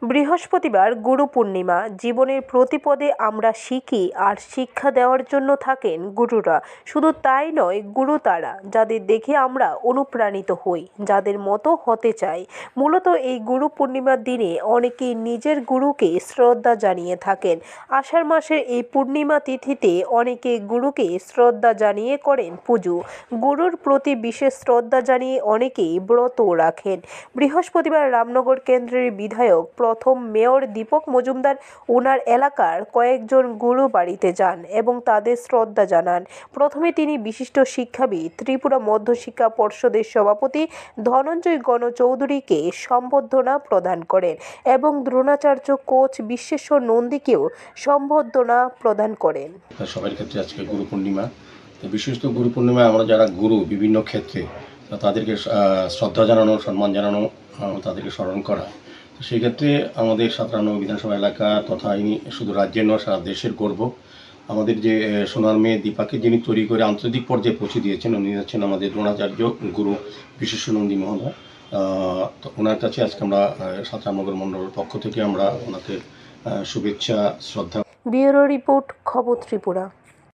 বৃহস্পতিবার গুরু পূর্ণিমা। জীবনের প্রতিপদে আমরা শিখি আর শিক্ষা দেওয়ার জন্য থাকেন গুরুরা। শুধু তাই নয়, গুরু তারা যাদের দেখে আমরা অনুপ্রাণিত হই, যাদের মতো হতে চাই। মূলত এই গুরু পূর্ণিমার দিনে অনেকেই নিজের গুরুকে শ্রদ্ধা জানিয়ে থাকেন। আষাঢ় মাসের এই পূর্ণিমা তিথিতে অনেকে গুরুকে শ্রদ্ধা জানিয়ে করেন পুজো। গুরুর প্রতি বিশেষ শ্রদ্ধা জানিয়ে অনেকেই ব্রতও রাখেন। বৃহস্পতিবার রামনগর কেন্দ্রের বিধায়ক প্রথম মেয়র দীপক মজুমদার ওনার এলাকার কয়েকজন গুরু বাড়িতে যান এবং তাদের শ্রদ্ধা জানান। প্রথমে তিনি বিশিষ্ট শিক্ষাবিদ, ত্রিপুরা মধ্যশিক্ষা পর্ষদের সভাপতি ধনঞ্জয় গণ চৌধুরীকে সম্বর্ধনা প্রদান করেন এবং দ্রোণাচার্য কোচ বিশ্বেশ্বর নন্দীকেও সম্বর্ধনা প্রদান করেন। সবার ক্ষেত্রে আজকে গুরু পূর্ণিমা। বিশেষত গুরু পূর্ণিমায় আমরা যারা গুরু বিভিন্ন ক্ষেত্রে তাদেরকে শ্রদ্ধা জানানো, সম্মান জানানো, তাদেরকে স্মরণ করা। সেই ক্ষেত্রে আমাদের 57 বিধানসভা এলাকা তথা শুধু রাজ্যের নয় সারা দেশের গর্ব। আমাদের যে সোনার মেয়ে দীপাকে যিনি তৈরি করে আন্তর্জাতিক পর্যায়ে পৌঁছে দিয়েছেন, উনি হচ্ছেন আমাদের দ্রোণাচার্য গুরু বিশ্বেশ্বর নন্দী মহোদয়। তো ওনার কাছে আজকে আমরা 57 মণ্ডলের পক্ষ থেকে আমরা ওনাকে শুভেচ্ছা, শ্রদ্ধা। ব্যুরো রিপোর্ট, খবর ত্রিপুরা।